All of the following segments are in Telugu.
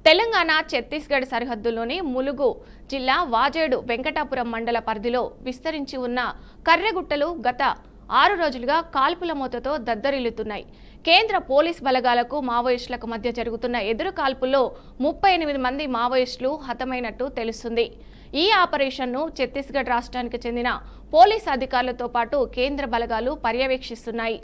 తెలంగాణ ఛత్తీస్గఢ్ సరిహద్దులోని ములుగు జిల్లా వాజేడు వెంకటాపురం మండల పరిధిలో విస్తరించి ఉన్న కర్రెగుట్టలు గత 6 రోజులుగా కాల్పుల మోతతో దద్దరిల్లుతున్నాయి. కేంద్ర పోలీస్ బలగాలకు మావోయిస్టులకు మధ్య జరుగుతున్న ఎదురు కాల్పుల్లో 38 మంది మావోయిస్టులు హతమైనట్టు తెలుస్తుంది. ఈ ఆపరేషన్ను ఛత్తీస్గఢ్ రాష్ట్రానికి చెందిన పోలీస్ అధికారులతో పాటు కేంద్ర బలగాలు పర్యవేక్షిస్తున్నాయి.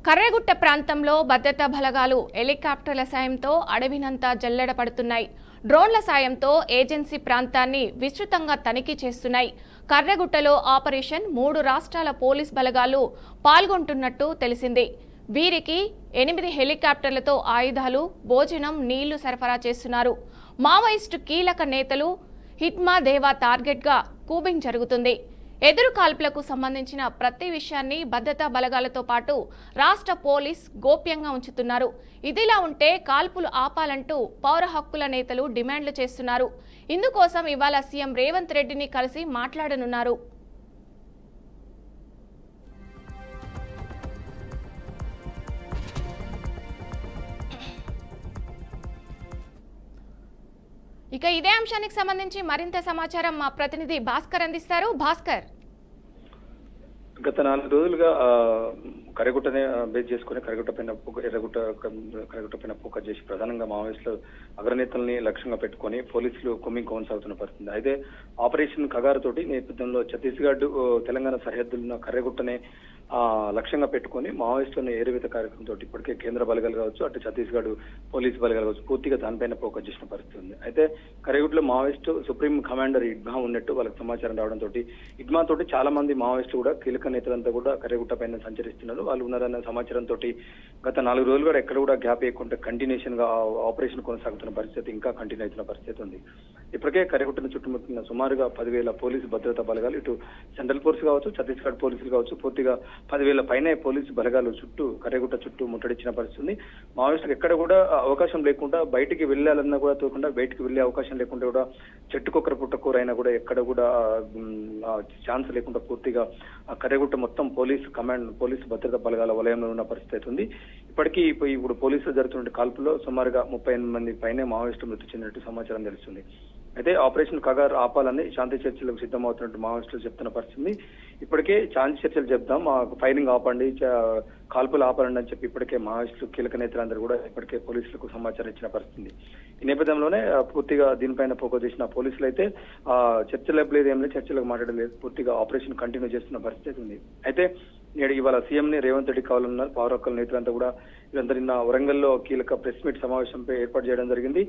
కర్రెగుట్ట ప్రాంతంలో భద్రతా బలగాలు హెలికాప్టర్ల సాయంతో అడవినంతా జల్లెడ పడుతున్నాయి. డ్రోన్ల సాయంతో ఏజెన్సీ ప్రాంతాన్ని విస్తృతంగా తనిఖీ చేస్తున్నాయి. కర్రెగుట్టలో ఆపరేషన్ 3 రాష్ట్రాల పోలీస్ బలగాలు పాల్గొంటున్నట్టు తెలిసింది. వీరికి 8 హెలికాప్టర్లతో ఆయుధాలు, భోజనం, నీళ్లు సరఫరా చేస్తున్నారు. మావోయిస్టు కీలక నేతలు హిట్మా దేవా టార్గెట్గా కూంబింగ్ జరుగుతుంది. ఎదురు కాల్పులకు సంబంధించిన ప్రతి విషయాన్ని భద్రతా బలగాలతో పాటు రాష్ట్ర పోలీస్ గోప్యంగా ఉంచుతున్నారు. ఇదిలా ఉంటే కాల్పులు ఆపాలంటూ పౌర హక్కుల నేతలు డిమాండ్లు చేస్తున్నారు. ఇందుకోసం ఇవాళ సీఎం రేవంత్ రెడ్డిని కలిసి మాట్లాడనున్నారు. ఇక ఇదే అంశానికి సంబంధించి మరింత సమాచారం మా ప్రతినిధి భాస్కర్ అందిస్తారు. భాస్కర్, గత 4 రోజులుగా కర్రెగుట్టనే బేస్ చేసుకుని కర్రెగుట్ట పైన ఫోకస్ చేసి ప్రధానంగా మావోయిస్టులు అగ్రనేతల్ని లక్ష్యంగా పెట్టుకుని పోలీసులు కొమ్మింగ్ కొనసాగుతున్న పరిస్థితి. అయితే ఆపరేషన్ కగారు తోటి నేపథ్యంలో ఛత్తీస్గఢ్ తెలంగాణ సరిహద్దులున్న కర్రెగుట్టనే లక్ష్యంగా పెట్టుకుని మావోయిస్టులను ఏరువేత కార్యక్రమంతో ఇప్పటికే కేంద్ర బలగాలు కావచ్చు, అటు ఛత్తీస్గఢ్ పోలీస్ బలగాలు కావచ్చు పూర్తిగా దానిపైన ఫోకస్ చేసిన పరిస్థితి ఉంది. అయితే కర్రెగుట్టలో మావోయిస్టు సుప్రీం కమాండర్ ఇడ్మా ఉన్నట్టు వాళ్ళకి సమాచారం రావడంతో ఇడ్మా తోటి చాలా మంది మావోయిస్టులు కూడా కీలక నేతలంతా కూడా కర్రెగుట్ట పైన సంచరిస్తున్నారు. వాళ్ళు ఉన్నారన్న సమాచారంతో గత 4 రోజులు కూడా ఎక్కడ కూడా గ్యాప్ వేయకుండా కంటిన్యూషన్ గా ఆపరేషన్ కొనసాగుతున్న పరిస్థితి, ఇంకా కంటిన్యూ అవుతున్న పరిస్థితి ఉంది. ఇప్పటికే కర్రెగుట్టను చుట్టుముట్టిన సుమారుగా 10,000 పోలీసు భద్రతా బలగాలు, ఇటు సెంట్రల్ పోలీసు కావచ్చు, ఛత్తీస్గఢ్ పోలీసులు కావచ్చు, పూర్తిగా 10,000 పైనే పోలీసు బలగాలు కర్రెగుట్ట చుట్టూ ముట్టడిచ్చిన పరిస్థితి ఉంది. మావోయిస్టులకు ఎక్కడ కూడా అవకాశం లేకుండా బయటికి వెళ్ళాలన్నా కూడా తోకుండా బయటికి వెళ్లే అవకాశం లేకుండా కూడా చెట్టుకొక్కర పుట్టకూరైనా కూడా ఎక్కడ కూడా ఛాన్స్ లేకుండా పూర్తిగా కర్రెగుట్ట మొత్తం పోలీసు భద్రతా బలగాల వలయంలో ఉన్న పరిస్థితి ఉంది. ఇప్పటికీ ఇప్పుడు పోలీసులు జరుగుతున్న కాల్పుల్లో సుమారుగా 38 మంది పైనే మావోయిస్టులు మృతి చెందినట్టు సమాచారం తెలుస్తుంది. అయితే ఆపరేషన్ కగార్ ఆపాలని శాంతి చర్చలకు సిద్ధమవుతున్నట్టు మావోయిస్టులు చెప్తున్న పరిస్థితి. ఇప్పటికే శాంతి చర్చలు చెప్దాం, ఫైరింగ్ ఆపండి, కాల్పులు ఆపండి అని చెప్పి ఇప్పటికే మావోయిస్టులు కీలక నేతలందరూ కూడా ఇప్పటికే పోలీసులకు సమాచారం ఇచ్చిన పరిస్థితి. ఈ నేపథ్యంలోనే పూర్తిగా దీనిపైన ఫోకస్ చేసిన పోలీసులు అయితే చర్చలకు లేదు, ఏం లేదు, చర్చలకు మాట్లాడలేదు, పూర్తిగా ఆపరేషన్ కంటిన్యూ చేస్తున్న పరిస్థితి ఉంది. అయితే నేడు ఇవాళ సీఎం ని రేవంత్ రెడ్డి కావాలన్నారు. పౌర హక్కుల నేతలంతా కూడా వీళ్ళంతా నిన్న వరంగల్లో కీలక ప్రెస్ మీట్ సమావేశంపై ఏర్పాటు చేయడం జరిగింది.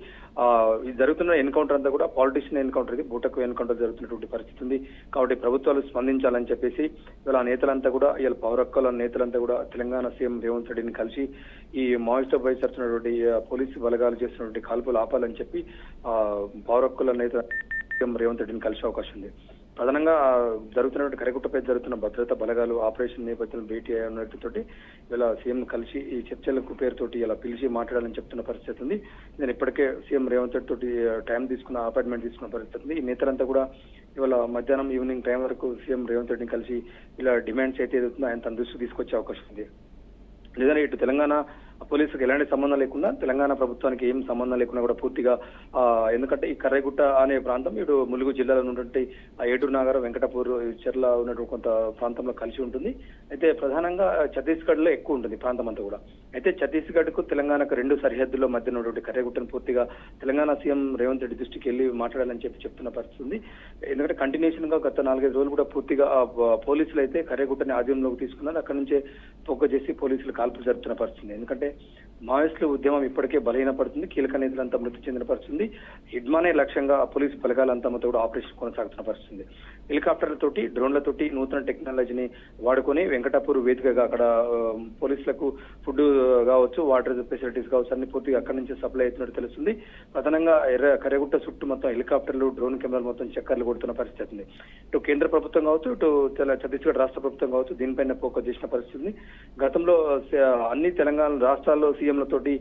ఇది జరుగుతున్న ఎన్కౌంటర్ అంతా కూడా పాలిటిషియన్ ఎన్కౌంటర్, ఇది బూటకు ఎన్కౌంటర్ జరుగుతున్నటువంటి పరిస్థితి ఉంది. కాబట్టి ప్రభుత్వాలు స్పందించాలని చెప్పేసి ఇలా నేతలంతా కూడా ఇలా పౌర హక్కుల నేతలంతా కూడా తెలంగాణ సీఎం రేవంత్ రెడ్డిని కలిసి ఈ మావోయిస్టులపై జరుగుతున్నటువంటి పోలీసు బలగాలు చేస్తున్నటువంటి కాల్పులు ఆపాలని చెప్పి పౌర హక్కుల నేత సీఎం రేవంత్ రెడ్డిని కలిసే అవకాశం ఉంది. ప్రధానంగా జరుగుతున్నటువంటి కర్రెగుట్టపై జరుగుతున్న భద్రతా బలగాలు ఆపరేషన్ నేపథ్యంలో భేటీ అయినతోటి ఇలా సీఎం కలిసి ఈ చర్చలకు పేరుతోటి ఇలా పిలిచి మాట్లాడాలని చెప్తున్న పరిస్థితి ఉంది. నేను ఇప్పటికే సీఎం రేవంత్ రెడ్డి తోటి టైం తీసుకున్న అపాయింట్మెంట్ తీసుకున్న పరిస్థితి ఉంది. ఈ నేతలంతా కూడా ఇవాళ మధ్యాహ్నం ఈవినింగ్ టైం వరకు సీఎం రేవంత్ రెడ్డిని కలిసి ఇలా డిమాండ్స్ అయితే ఏదవుతుందో ఆయన తన దృష్టికి తీసుకొచ్చే అవకాశం ఉంది. లేదంటే ఇటు తెలంగాణ పోలీసులకు ఎలాంటి సంబంధం లేకుండా, తెలంగాణ ప్రభుత్వానికి ఏం సంబంధం లేకుండా కూడా పూర్తిగా ఎందుకంటే ఈ కర్రెగుట్ట అనే ప్రాంతం ఇటు ములుగు జిల్లాలో ఉన్నటువంటి ఏటూరు నాగర్, వెంకటాపూర్, చెర్ల ఉన్నటువంటి కొంత ప్రాంతంలో కలిసి ఉంటుంది. అయితే ప్రధానంగా ఛత్తీస్గఢ్ లో ఎక్కువ ఉంటుంది ప్రాంతం అంతా కూడా. అయితే ఛత్తీస్గఢ్ కు తెలంగాణకు 2 సరిహద్దుల్లో మధ్య ఉన్నటువంటి కర్రెగుట్టను పూర్తిగా తెలంగాణ సీఎం రేవంత్ రెడ్డి దృష్టికి వెళ్లి మాట్లాడాలని చెప్తున్న పరిస్థితి ఉంది. ఎందుకంటే కంటిన్యూషన్ గా గత 4-5 రోజులు కూడా పూర్తిగా పోలీసులు అయితే కర్రెగుట్టని ఆధీనంలోకి తీసుకున్నారు. అక్కడ నుంచే ఫోకస్ చేసి పోలీసులు కాల్పులు జరుపుతున్న పరిస్థితి. ఎందుకంటే మావోయిస్టుల ఉద్యమం ఇప్పటికే బలహీనపడుతుంది, కీలక నేతలంతా మృతి చెందిన పరిస్థితి. హిడ్మానే లక్ష్యంగా పోలీసు బలగాలంతా కూడా ఆపరేషన్ కొనసాగుతున్న పరిస్థితి. హెలికాప్టర్లతోటి, డ్రోన్లతోటి నూతన టెక్నాలజీని వాడుకొని వెంకటాపూర్ వేదికగా అక్కడ పోలీసులకు ఫుడ్ కావచ్చు, వాటర్ ఫెసిలిటీస్ కావచ్చు అన్ని పూర్తిగా అక్కడి నుంచి సప్లై అవుతున్నట్టు తెలుస్తుంది. ప్రధానంగా కర్రెగుట్ట చుట్టూ మొత్తం హెలికాప్టర్లు, డ్రోన్ కెమెరాలు మొత్తం చక్కర్లు కొడుతున్న పరిస్థితి ఉంది. ఇటు కేంద్ర ప్రభుత్వం కావచ్చు, ఇటు ఛత్తీస్గఢ్ రాష్ట్ర ప్రభుత్వం కావచ్చు దీనిపైన ఫోకస్ చేసిన పరిస్థితి. గతంలో అన్ని తెలంగాణ రాష్ట్రాల్లో సీఎం సీఎంలతోటి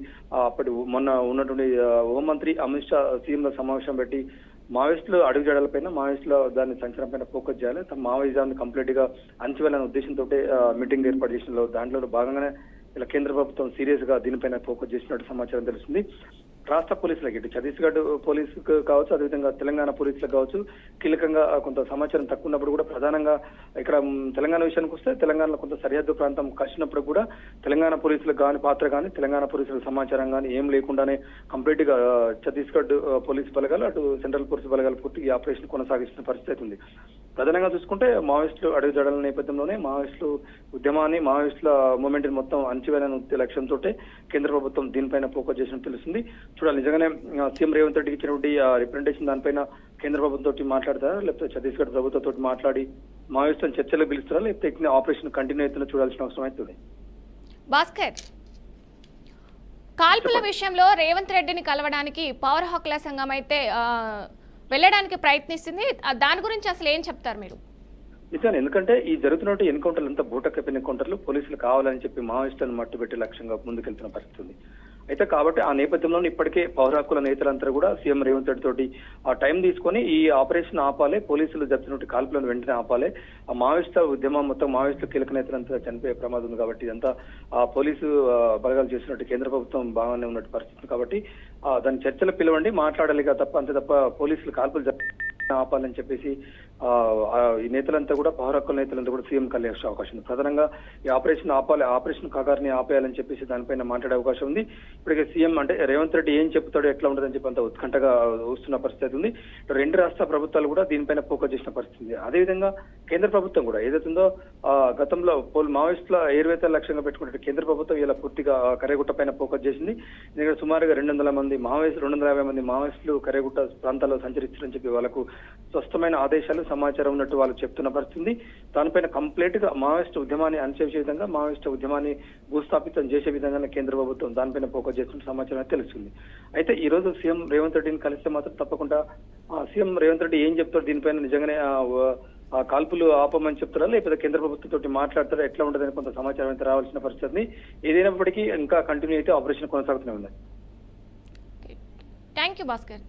అప్పటి మొన్న ఉన్నటువంటి హోంమంత్రి అమిత్ షా సీఎంల సమావేశం పెట్టి మావోయిస్టులు అడుగుజాడలపైన మావోయిస్టుల దాని సంచలనం పైన ఫోకస్ చేయాలి, తమ మావోయిజాన్ని కంప్లీట్ గా అణచివేయాలనే ఉద్దేశంతో మీటింగ్ ఏర్పాటు చేసిన దాంట్లో భాగంగానే ఇలా కేంద్ర ప్రభుత్వం సీరియస్ గా దీనిపైన ఫోకస్ చేసినట్టు సమాచారం తెలుస్తుంది. రాష్ట్ర పోలీసులకి ఇటు ఛత్తీస్గఢ్ పోలీసుకు కావచ్చు, అదేవిధంగా తెలంగాణ పోలీసులకు కావచ్చు, కీలకంగా కొంత సమాచారం తక్కువ ఉన్నప్పుడు కూడా ప్రధానంగా ఇక్కడ తెలంగాణ విషయానికి వస్తే తెలంగాణలో కొంత సరిహద్దు ప్రాంతం కలిసినప్పుడు కూడా తెలంగాణ పోలీసులకు కానీ పాత్ర కానీ తెలంగాణ పోలీసుల సమాచారం కానీ ఏం లేకుండానే కంప్లీట్ గా ఛత్తీస్గఢ్ పోలీసు బలగాలు అటు సెంట్రల్ పోలీసు బలగాలు పూర్తి ఈ ఆపరేషన్ కొనసాగిస్తున్న పరిస్థితి ఉంది. ప్రధానంగా చూసుకుంటే మావోయిస్టులు అడుగుజాడల నేపథ్యంలోనే మావోయిస్టులు ఉద్యమాన్ని మావోయిస్టుల మూవ్మెంట్ మొత్తం అణచివేయాలనే లక్ష్యంతో కేంద్ర ప్రభుత్వం దీనిపైన ఫోకస్ చేసినట్టు తెలుస్తుంది. చూడాలి నిజంగానే సీఎం రేవంత్ రెడ్డికి ఇచ్చినటువంటి రిప్రజెంటేషన్ దానిపైన కేంద్ర ప్రభుత్వంతో మాట్లాడతారా, లేకపోతే ఛత్తీస్గఢ్ ప్రభుత్వంతో మాట్లాడి మావోయిస్టులను చర్చలకు పిలుస్తారా, లేకపోతే ఆపరేషన్ కంటిన్యూ అవుతుందో చూడాల్సిన అవసరం అవుతుంది. భాస్కర్, కాల్పుల విషయంలో రేవంత్ రెడ్డిని కలవడానికి పౌర హక్కుల సంఘం అయితే వెళ్ళడానికి ప్రయత్నిస్తుంది. దాని గురించి అసలు ఏం చెప్తారు మీరు? నిజాన్ని, ఎందుకంటే ఈ జరుగుతున్నట్టు ఎన్కౌంటర్లు అంతా బూటకప్పిన ఎన్కౌంటర్లు పోలీసులు కావాలని చెప్పి మావోయిస్టులను మట్టుబెట్టే లక్ష్యంగా ముందుకెళ్తున్న పరిస్థితి ఉంది. అయితే కాబట్టి ఆ నేపథ్యంలో ఇప్పటికే పౌర హక్కుల నేతలంతా కూడా సీఎం రేవంత్ రెడ్డి తోటి ఆ టైం తీసుకొని ఈ ఆపరేషన్ ఆపాలి, పోలీసులు జరుపుతున్నట్టు కాల్పులను వెంటనే ఆపాలి, ఆ మావోయిస్టు ఉద్యమం మొత్తం మావోయిస్టు కీలక నేతలంతా చనిపోయే ప్రమాదం ఉంది కాబట్టి ఇదంతా ఆ పోలీసు బలగాలు చేసినట్టు కేంద్ర ప్రభుత్వం బాగానే ఉన్నట్టు పరిస్థితి కాబట్టి దాని చర్చలు పిలవండి, మాట్లాడాలి తప్ప అంతే తప్ప పోలీసులు కాల్పులు ఆపాలని చెప్పేసి ఈ నేతలంతా కూడా పౌర హక్కుల నేతలంతా కూడా సీఎం కలిసే అవకాశం ఉంది. ప్రధానంగా ఈ ఆపరేషన్ ఆపాలి, ఆపరేషన్ కాగారిని ఆపేయాలని చెప్పేసి దానిపైన మాట్లాడే అవకాశం ఉంది. ఇప్పటికే సీఎం అంటే రేవంత్ రెడ్డి ఏం చెప్తాడో ఎట్లా ఉంటుందని చెప్పి అంత ఉత్కంఠగా వస్తున్న పరిస్థితి ఉంది. రెండు రాష్ట్ర ప్రభుత్వాలు కూడా దీనిపైన ఫోకస్ చేసిన పరిస్థితి ఉంది. అదేవిధంగా కేంద్ర ప్రభుత్వం కూడా ఏదైతుందో గతంలో మావోయిస్టుల ఏర్వేత లక్ష్యంగా పెట్టుకున్నట్టు కేంద్ర ప్రభుత్వం ఇలా పూర్తిగా కరేగుట్ట పైన ఫోకస్ చేసింది. ఇక్కడ సుమారుగా 250 మంది మావోయిస్టులు కరేగుట్ట ప్రాంతాల్లో సంచరిస్తారని చెప్పి వాళ్ళకు స్పష్టమైన ఆదేశాలు సమాచారం ఉన్నట్టు వాళ్ళు చెప్తున్న పరిస్థితి. దానిపైన కంప్లీట్ గా మావోయిస్టు ఉద్యమాన్ని అణచివేసే విధంగా మావోయిస్టు ఉద్యమాన్ని భూస్థాపితం చేసే విధంగా కేంద్ర ప్రభుత్వం దానిపైన ఫోకస్ చేస్తున్న సమాచారం తెలుస్తుంది. అయితే ఈ రోజు సీఎం రేవంత్ రెడ్డిని కలిస్తే మాత్రం తప్పకుండా సీఎం రేవంత్ రెడ్డి ఏం చెప్తారు దీనిపైన నిజంగానే ఆ కాల్పులు ఆపమని చెప్తారా, లేకపోతే కేంద్ర ప్రభుత్వంతో మాట్లాడతారా, ఎట్లా ఉంటుందని కొంత సమాచారం అయితే రావాల్సిన పరిస్థితి. ఏదైనప్పటికీ ఇంకా కంటిన్యూ అయితే ఆపరేషన్ కొనసాగుతూనే ఉంది. Thank you Bhaskar.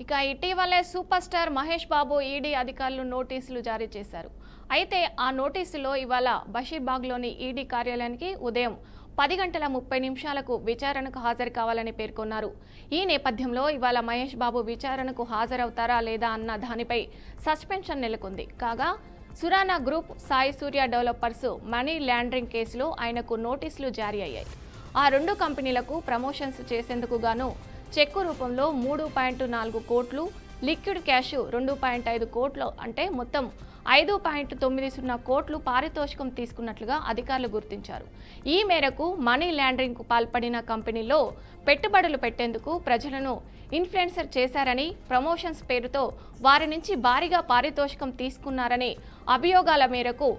ఇక ఇటీవలే super star Mahesh Babu ED అధికారులు నోటీసులు జారీ చేశారు. అయితే ఆ నోటీసులో ఇవాళ బషీర్బాగ్లోని ఈడీ కార్యాలయానికి ఉదయం 10:30 విచారణకు హాజరు కావాలని పేర్కొన్నారు. ఈ నేపథ్యంలో ఇవాళ మహేష్ బాబు విచారణకు హాజరవుతారా లేదా అన్న దానిపై సస్పెన్షన్ నెలకొంది. కాగా సురానా గ్రూప్, సాయి సూర్య డెవలపర్స్ మనీ లాండరింగ్ కేసులో ఆయనకు నోటీసులు జారీ అయ్యాయి. ఆ రెండు కంపెనీలకు ప్రమోషన్స్ చేసేందుకు గాను చెక్కు రూపంలో 3.4 కోట్లు, లిక్విడ్ క్యాష్ 2.5 కోట్లు అంటే మొత్తం 5.90 కోట్లు పారితోషికం తీసుకున్నట్లుగా అధికారులు గుర్తించారు. ఈ మేరకు మనీ లాండరింగ్కు పాల్పడిన కంపెనీలో పెట్టుబడులు పెట్టేందుకు ప్రజలను ఇన్ఫ్లుయెన్సర్ చేశారని, ప్రమోషన్స్ పేరుతో వారి నుంచి భారీగా పారితోషికం తీసుకున్నారని అభియోగాల మేరకు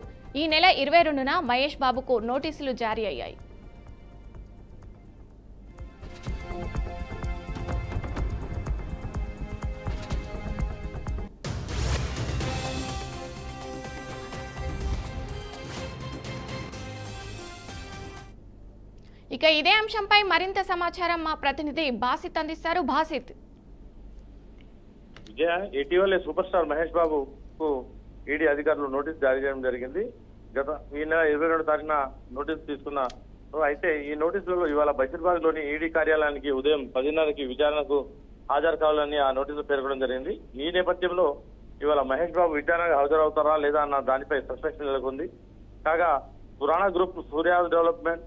ఈ నెల 22న మహేష్ బాబుకు నోటీసులు జారీ అయ్యాయి. ఇక ఇదే అంశంపై మరింత సమాచారం మా ప్రతినిధి బాసిత్ అందిస్తారు. బాసిత్, విజయ, ఇటీవలే సూపర్ స్టార్ మహేష్ బాబుకు ఈడీ అధికారులు నోటీస్ జారీ చేయడం జరిగింది. ఈ నెల 22వ తారీఖున నోటీసు తీసుకున్న అయితే ఈ నోటీసులలో ఇవాళ బషీర్బాగ్ లోని ఈడీ కార్యాలయానికి ఉదయం 10:30కి విచారణకు హాజరు కావాలని ఆ నోటీసులు పేర్కొనడం జరిగింది. ఈ నేపథ్యంలో ఇవాళ మహేష్ బాబు విచారణకు హాజరవుతారా లేదా అన్న దానిపై సస్పెన్షన్ నెలకొంది. కాగా సురానా గ్రూప్, సూర్య డెవలప్మెంట్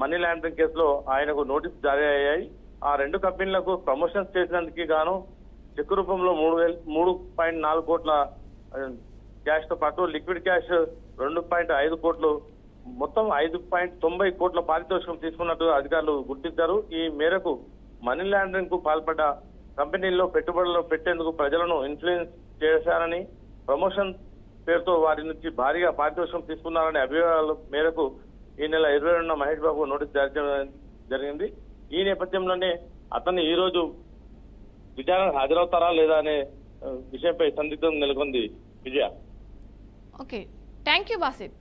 మనీ లాండరింగ్ కేసులో ఆయనకు నోటీసు జారీ అయ్యాయి. ఆ రెండు కంపెనీలకు ప్రమోషన్స్ చేసినందుకు గాను చెక్కు రూపంలో 3.4 కోట్ల క్యాష్ తో పాటు లిక్విడ్ క్యాష్ 2.5 కోట్లు, మొత్తం 5.90 కోట్ల పారితోషికం తీసుకున్నట్టు అధికారులు గుర్తించారు. ఈ మేరకు మనీ లాండరింగ్ కు పాల్పడ్డ కంపెనీల్లో పెట్టుబడులు పెట్టేందుకు ప్రజలను ఇన్ఫ్లుయెన్స్ చేశారని, ప్రమోషన్ పేరుతో వారి నుంచి భారీగా పారితోషికం తీసుకున్నారనే అభియోగాల మేరకు ఈ నెల 22న మహేష్ బాబు నోటీసు జారీ చేయడం జరిగింది. ఈ నేపథ్యంలోనే అతన్ని ఈ రోజు విచారణకు హాజరవుతారా లేదా అనే విషయంపై సందిగ్ధం నెలకొంది. Vijaya. Okay, thank you Basith.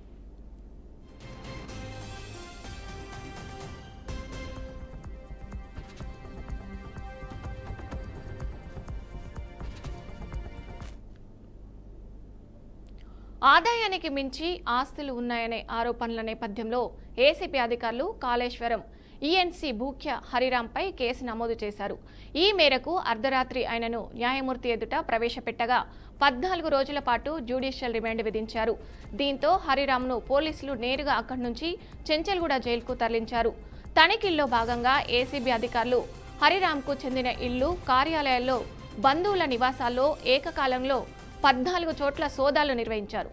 ఆదాయానికి మించి ఆస్తులు ఉన్నాయనే ఆరోపణల నేపథ్యంలో ఏసీబీ అధికారులు కాళేశ్వరం ఈఎన్సీ భూఖ్య హరిరాంపై కేసు నమోదు చేశారు. ఈ మేరకు అర్ధరాత్రి ఆయనను న్యాయమూర్తి ఎదుట ప్రవేశపెట్టగా 14 రోజుల పాటు జ్యుడిషియల్ రిమాండ్ విధించారు. దీంతో హరిరాంను పోలీసులు నేరుగా అక్కడి నుంచి చెంచల్గూడ జైలుకు తరలించారు. తనిఖీల్లో భాగంగా ఏసీబీ అధికారులు హరిరాంకు చెందిన ఇల్లు, కార్యాలయాల్లో, బంధువుల నివాసాల్లో ఏకకాలంలో 14 చోట్ల సోదాలు నిర్వహించారు.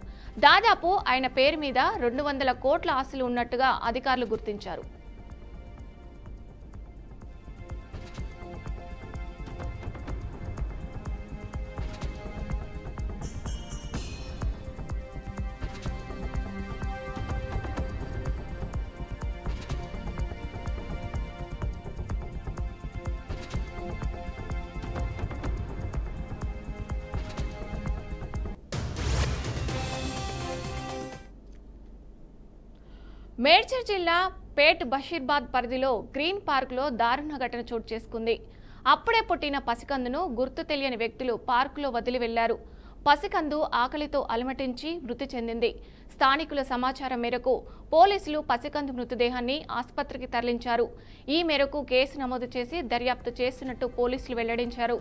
దాదాపు ఆయన పేరు మీద 200 కోట్ల ఆస్తులు ఉన్నట్టుగా అధికారులు గుర్తించారు. మేడ్చల్ జిల్లా పేట్ బషీర్బాద్ పరిధిలో గ్రీన్ పార్క్లో దారుణ ఘటన చోటు చేసుకుంది. అప్పుడే పుట్టిన పసికందును గుర్తు తెలియని వ్యక్తులు పార్కులో వదిలి వెళ్లారు. పసికందు ఆకలితో అలమటించి మృతి చెందింది. స్థానికుల సమాచారం మేరకు పోలీసులు పసికందు మృతదేహాన్ని ఆసుపత్రికి తరలించారు. ఈ మేరకు కేసు నమోదు చేసి దర్యాప్తు చేస్తున్నట్టు పోలీసులు వెల్లడించారు.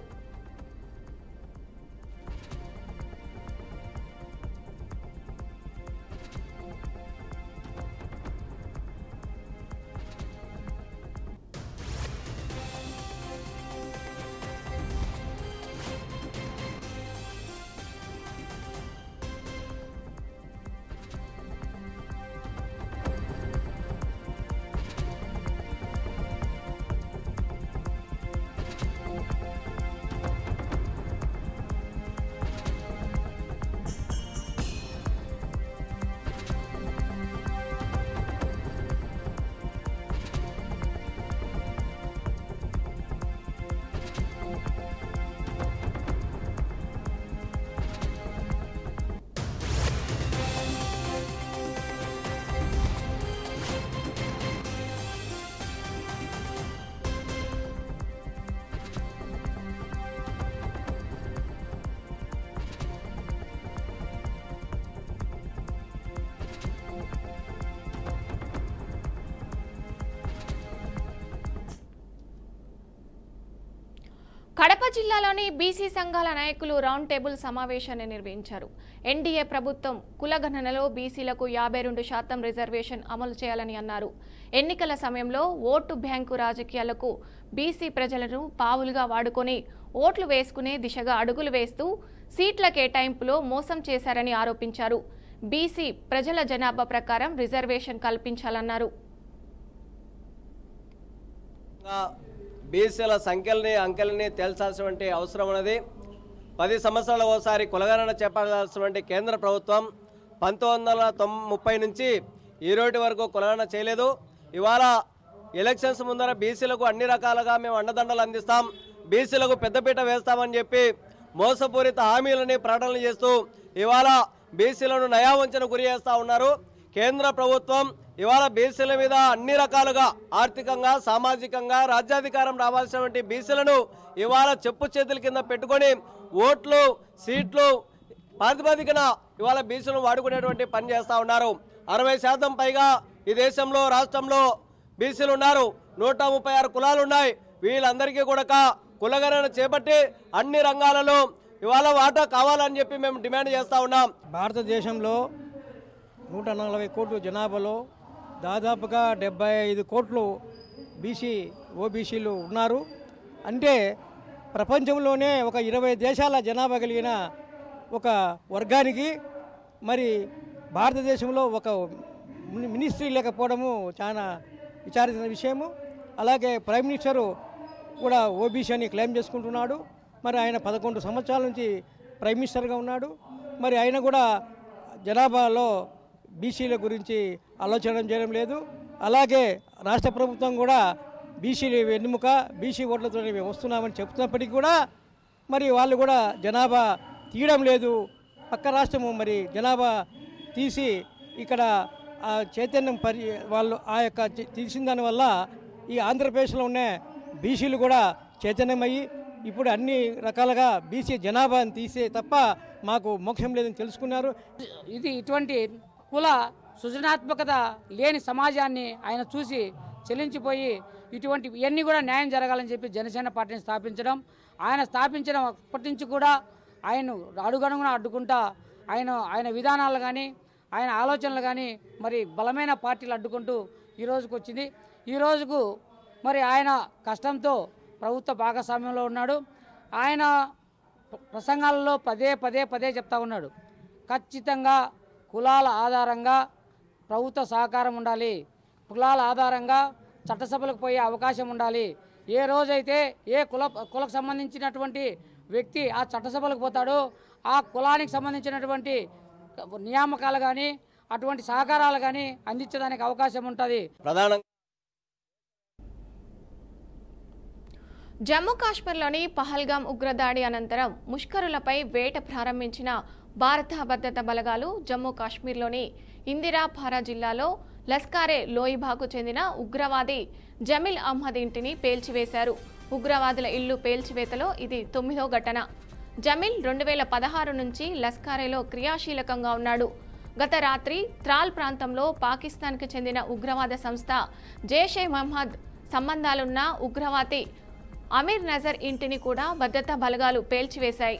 కడప జిల్లాలోని బీసీ సంఘాల నాయకులు రౌండ్ టేబుల్ సమావేశాన్ని నిర్వహించారు. ఎన్డీఏ ప్రభుత్వం కులగణనలో బీసీలకు 52% రిజర్వేషన్ అమలు చేయాలని అన్నారు. ఎన్నికల సమయంలో ఓటు బ్యాంకు రాజకీయాలకు బీసీ ప్రజలను పావులుగా వాడుకొని ఓట్లు వేసుకునే దిశగా అడుగులు వేస్తూ సీట్ల కేటాయింపులో మోసం చేశారని ఆరోపించారు. బీసీ ప్రజల జనాభా ప్రకారం రిజర్వేషన్ కల్పించాలన్నారు. బీసీల సంఖ్యల్ని అంకెల్ని తేల్చాల్సినటువంటి అవసరం ఉన్నది. 10 సంవత్సరాల ఓసారి కులగణన చేపట్టాల్సినటువంటి కేంద్ర ప్రభుత్వం 1930 నుంచి ఈ రోజు వరకు కులగణన చేయలేదు. ఇవాళ ఎలక్షన్స్ ముందర బీసీలకు అన్ని రకాలుగా మేము అండదండలు అందిస్తాం, బీసీలకు పెద్దపీట వేస్తామని చెప్పి మోసపూరిత హామీలని ప్రకటనలు చేస్తూ ఇవాళ బీసీలను నయావంచన గురి చేస్తూ ఉన్నారు. కేంద్ర ప్రభుత్వం ఇవాళ బీసీల మీద అన్ని రకాలుగా ఆర్థికంగా, సామాజికంగా రాజ్యాధికారం రావాల్సినటువంటి బీసీలను ఇవాళ చెప్పు చేతుల కింద పెట్టుకొని ఓట్లు, సీట్లు ప్రాతిపదికన ఇవాళ బీసీలను వాడుకునేటువంటి పని చేస్తూ ఉన్నారు. 60% పైగా ఈ దేశంలో, రాష్ట్రంలో బీసీలు ఉన్నారు. 136 కులాలు ఉన్నాయి. వీళ్ళందరికీ కూడా కులగణన చేపట్టి అన్ని రంగాలలో ఇవాళ వాటా కావాలని చెప్పి మేము డిమాండ్ చేస్తూ ఉన్నాం. భారతదేశంలో 140 కోట్ల జనాభాలో దాదాపుగా 75 కోట్లు ఓబీసీలు ఉన్నారు. అంటే ప్రపంచంలోనే ఒక 20 దేశాల జనాభా కలిగిన ఒక వర్గానికి మరి భారతదేశంలో ఒక మినిస్ట్రీ లేకపోవడము చాలా విచారించిన విషయము. అలాగే ప్రైమ్ మినిస్టరు కూడా ఓబీసీ అని క్లెయిమ్ చేసుకుంటున్నాడు. మరి ఆయన 11 సంవత్సరాల నుంచి ప్రైమ్ మినిస్టర్గా ఉన్నాడు. మరి ఆయన కూడా జనాభాలో బీసీల గురించి ఆలోచన చేయడం లేదు. అలాగే రాష్ట్ర ప్రభుత్వం కూడా బీసీ వెన్నెముక, బీసీ ఓట్లతో మేము వస్తున్నామని చెప్తున్నప్పటికీ కూడా మరి వాళ్ళు కూడా జనాభా తీయడం లేదు. పక్క రాష్ట్రము మరి జనాభా తీసి ఇక్కడ చైతన్యం వాళ్ళు ఆ యొక్క తీసిన దానివల్ల ఈ ఆంధ్రప్రదేశ్లో ఉన్న బీసీలు కూడా చైతన్యమయ్యి ఇప్పుడు అన్ని రకాలుగా బీసీ జనాభాని తీసే తప్ప మాకు మోక్షం లేదని తెలుసుకున్నారు. ఇది ఇటువంటి కుల సృజనాత్మకత లేని సమాజాన్ని ఆయన చూసి చెల్లించిపోయి ఇటువంటి ఇవన్నీ కూడా న్యాయం జరగాలని చెప్పి జనసేన పార్టీని స్థాపించడం, ఆయన స్థాపించడం అప్పటి నుంచి కూడా ఆయన అడుగడుగున అడ్డుకుంటా ఆయన విధానాలు కానీ ఆయన ఆలోచనలు కానీ మరి బలమైన పార్టీలు అడ్డుకుంటూ ఈ రోజుకు వచ్చింది. ఈ రోజుకు మరి ఆయన కష్టంతో ప్రభుత్వ భాగస్వామ్యంలో ఉన్నాడు. ఆయన ప్రసంగాలలో పదే చెప్తా ఉన్నాడు, ఖచ్చితంగా కులాల ఆధారంగా ప్రభుత్వ సహకారం ఉండాలి, కులాల ఆధారంగా చట్టసభలకు పోయే అవకాశం ఉండాలి. ఏ రోజైతే ఏ కులకు సంబంధించినటువంటి వ్యక్తి ఆ చట్టసభలకు పోతాడో ఆ కులానికి సంబంధించినటువంటి నియామకాలు కానీ అటువంటి సహకారాలు కానీ అందించడానికి అవకాశం ఉంటుంది. ప్రధానంగా జమ్మూ కాశ్మీర్లోని పహల్గాం ఉగ్రదాడి అనంతరం ముష్కరులపై వేట ప్రారంభించిన భారత భద్రతా బలగాలు జమ్మూ కాశ్మీర్లోని ఇందిరాపారా జిల్లాలో లస్కారే లోయిబాకు చెందిన ఉగ్రవాది జమీల్ అహ్మద్ ఇంటిని పేల్చివేశారు. ఉగ్రవాదుల ఇల్లు పేల్చివేతలో ఇది 9వ ఘటన. జమీల్ 2016 నుంచి లస్కారేలో క్రియాశీలకంగా ఉన్నాడు. గత రాత్రి త్రాల్ ప్రాంతంలో పాకిస్తాన్కు చెందిన ఉగ్రవాద సంస్థ జైషే మహమ్మద్ సంబంధాలున్న ఉగ్రవాది అమీర్ నజర్ ఇంటిని కూడా భద్రతా బలగాలు పేల్చివేశాయి.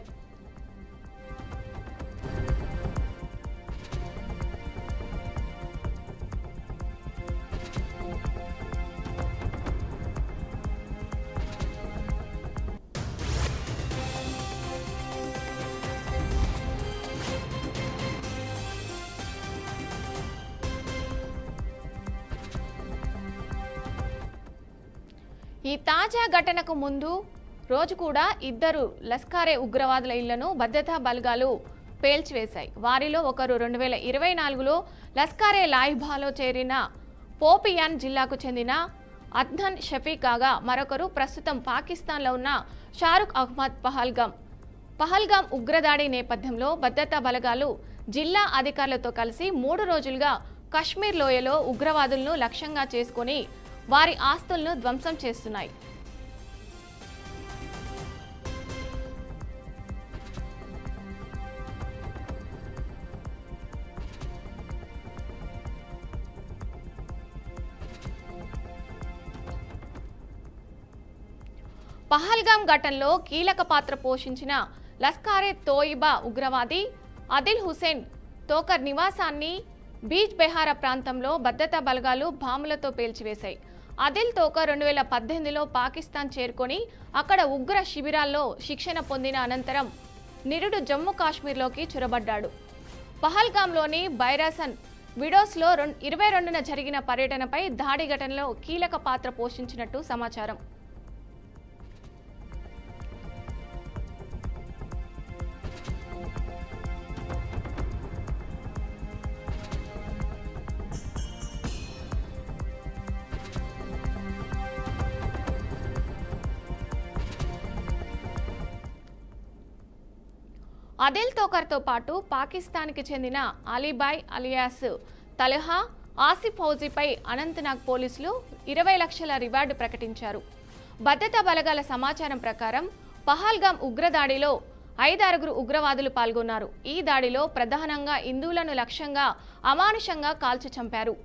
ఈ తాజా ఘటనకు ముందు రోజు కూడా 2 లస్కారే ఉగ్రవాదుల ఇళ్లను భద్రతా బలగాలు పేల్చివేశాయి. వారిలో ఒకరు 2024లో లస్కారే లాయిబాలో చేరిన పోపియాన్ జిల్లాకు చెందిన అద్నన్ షఫీ కాగా మరొకరు ప్రస్తుతం పాకిస్తాన్లో ఉన్న షారుఖ్ అహ్మద్. పహల్గాం ఉగ్రదాడి నేపథ్యంలో భద్రతా బలగాలు జిల్లా అధికారులతో కలిసి 3 రోజులుగా కశ్మీర్ లోయలో ఉగ్రవాదులను లక్ష్యంగా చేసుకుని వారి ఆస్తులను ధ్వంసం చేస్తున్నాయి. పహల్గాం ఘటనలో కీలక పాత్ర పోషించిన లస్కారే తోయిబా ఉగ్రవాది అదిల్ హుసేన్ తోకర్ నివాసాన్ని బీచ్ బెహారా ప్రాంతంలో భద్రతా బలగాలు బాంబులతో పేల్చివేశాయి. అదిల్ తోకర్ 2018లో పాకిస్తాన్ చేరుకొని అక్కడ ఉగ్ర శిబిరాల్లో శిక్షణ పొందిన అనంతరం నిరుడు జమ్మూ కాశ్మీర్లోకి చొరబడ్డాడు. పహల్గాంలోని బైరాసన్ విడోస్లో 22న జరిగిన పర్యటనపై దాడి ఘటనలో కీలక పాత్ర పోషించినట్టు సమాచారం. అదిల్ తోకర్తో పాటు పాకిస్తాన్కి చెందిన అలీబాయ్ అలియాస్ తలహా ఆసిఫ్ ఫౌజీపై అనంతనాగ్ పోలీసులు 20 లక్షల రివార్డు ప్రకటించారు. భద్రతా బలగాల సమాచారం ప్రకారం పహల్గాం ఉగ్రదాడిలో 5 ఉగ్రవాదులు పాల్గొన్నారు. ఈ దాడిలో ప్రధానంగా హిందువులను లక్ష్యంగా అమానుషంగా కాల్చి చంపారు.